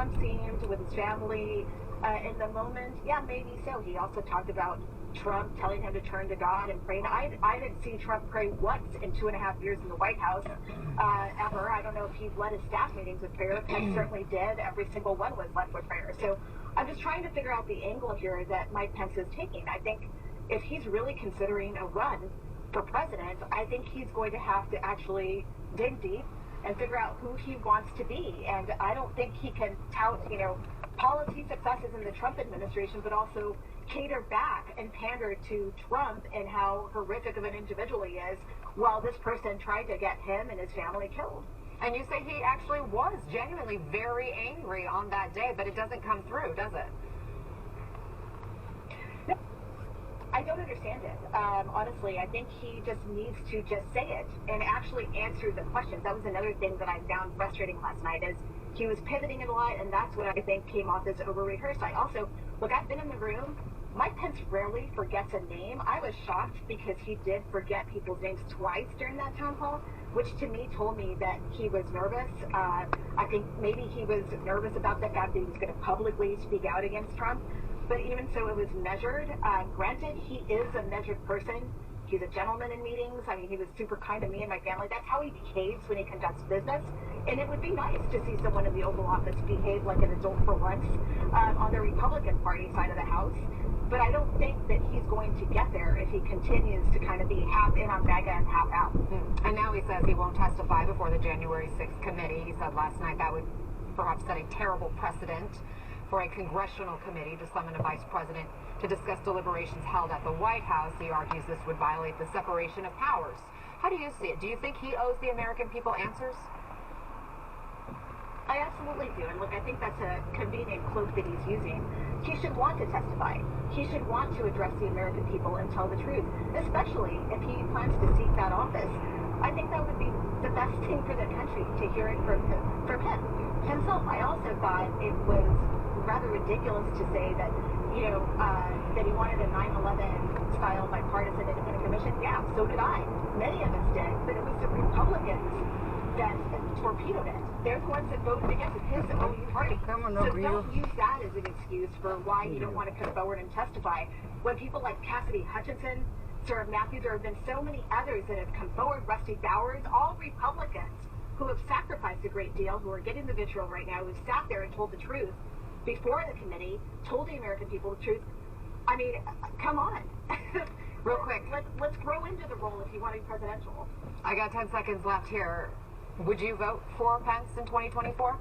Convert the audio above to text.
Trump seemed with his family in the moment, yeah, maybe so. He also talked about Trump telling him to turn to God and pray. And I didn't see Trump pray once in 2.5 years in the White House, ever. I don't know if he led his staff meetings with prayer. Pence certainly did. Every single one was led with prayer. So I'm just trying to figure out the angle here that Mike Pence is taking. I think if he's really considering a run for president, I think he's going to have to actually dig deep and figure out who he wants to be. And I don't think he can tout, policy successes in the Trump administration, but also cater back and pander to Trump and how horrific of an individual he is, while this person tried to get him and his family killed. And you say he actually was genuinely very angry on that day, but it doesn't come through, does it? No, I don't understand it. Honestly, I think he just needs to just say it and actually answer the questions. That was another thing that I found frustrating last night, is he was pivoting a lot, and that's what I think came off as over-rehearsed. Look, I've been in the room. Mike Pence rarely forgets a name. I was shocked because he did forget people's names twice during that town hall, which to me told me that he was nervous. I think maybe he was nervous about the fact that he was going to publicly speak out against Trump. But even so, it was measured. Granted, he is a measured person. He's a gentleman in meetings. I mean, he was super kind to me and my family. That's how he behaves when he conducts business. And it would be nice to see someone in the Oval Office behave like an adult for once on the Republican Party side of the House. But I don't think that he's going to get there if he continues to kind of be half in on MAGA and half out. And now he says he won't testify before the January 6th committee. He said last night that would perhaps set a terrible precedent for a congressional committee to summon a vice president to discuss deliberations held at the White House. He argues this would violate the separation of powers. How do you see it? Do you think he owes the American people answers? I absolutely do. And look, I think that's a convenient cloak that he's using. He should want to testify. He should want to address the American people and tell the truth, especially if he plans to seek that office. I think that would be the best thing for the country, to hear it from him himself. I also thought it was rather ridiculous to say that, that he wanted a 9/11 style bipartisan independent commission. Yeah, so did I. Many of us did, but it was the Republicans that torpedoed it. They're the ones that voted against it, his own party. So don't use that as an excuse for why you don't want to come forward and testify. When people like Cassidy Hutchinson, Sarah Matthews, there have been so many others that have come forward, Rusty Bowers, all Republicans who have sacrificed a great deal, who are getting the vitriol right now, who sat there and told the truth before the committee, told the American people the truth. I mean, come on. Real quick. Let's grow into the role if you want to be presidential. I got 10 seconds left here. Would you vote for Pence in 2024?